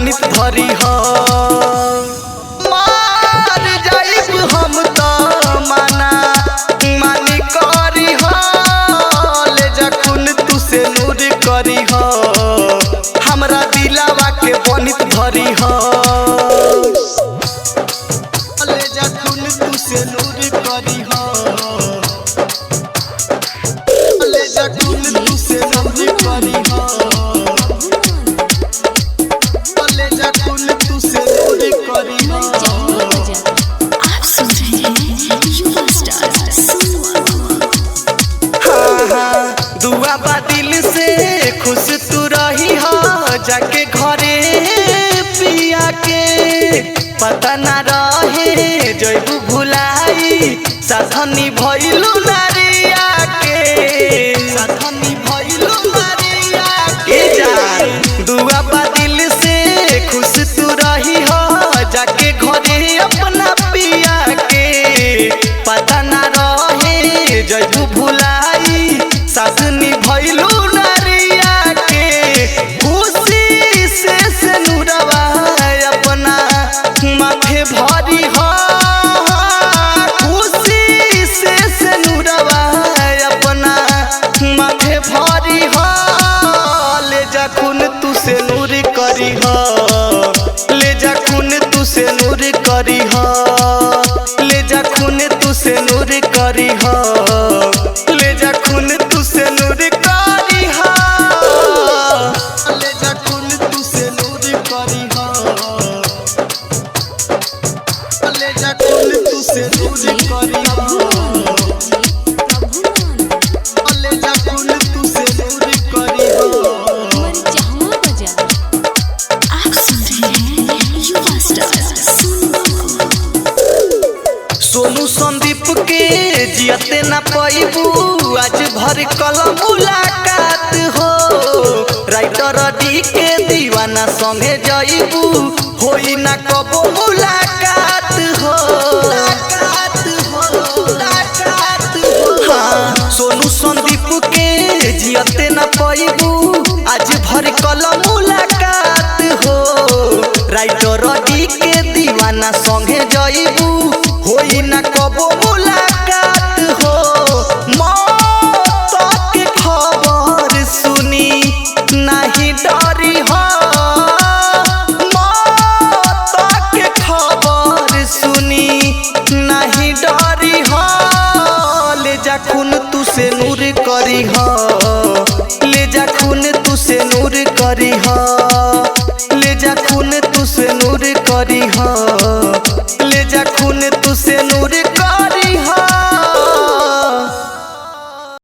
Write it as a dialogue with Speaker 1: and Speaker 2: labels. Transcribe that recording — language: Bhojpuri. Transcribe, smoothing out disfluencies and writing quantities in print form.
Speaker 1: बनित धरी हो मार जाइब हम तो माना मानी करी हो ले जा खून तू से नूर करी हो हमरा दिलावा के बनित धरी हो ले जा खून तू से नूर करी हो ले जा खून तू से नूर करी हो ले जा खून तू से नूर करी हो।
Speaker 2: आप सुन रहे हैं युवा स्टार
Speaker 1: दुआ बा दिल से खुश तू रही हो जाके घरे पिया के पता ना रहे जइबू भुलाई साथनी भइलू नारिया के साथनी भइलू नारिया के जान दुआ बा दिल से खुश तू रही हो जाके घरे अपना पिया के पता ना रहे जइबू भुलाई साथनी भइलू नारिया के खुशी से नूरवा अपना माथे भरी हो खुशी से नूरवा अपना माथे भरी हो ले जा खून तू से नूर करी हो ले जा खून तू से नूर करी हो ले जा खून तू से नूर करी हो ले जा खून तू से नूर करी हो ले जा खून तू से नूर करी हो ले जा खून तू से नूर करी हो ले जा खून तू से नूर करी हो।
Speaker 2: आप सुन रहे हैं युवा स्टार
Speaker 1: सोनू संदीप के जियते ना पैबू आज भर कल मुलाकात हो राइटर डी के दीवाना संगे जइबू होई ना कबो मुलाकात हो हाँ सोनू संदीप के जियते ना पैबू आज भर कल मुलाकात हो राइटर डी के दीवाना संगे जइबू होई ना कबो मुलाकात हो मौत के खबर सुनी नहीं डरी हो मौत के खबर सुनी नहीं डरी हो ले जा खून तू से नूर करी हो ले जा खून तू से नूर करी हो ले जा खून तू से नूर करी हो ले जा खून तू से नूर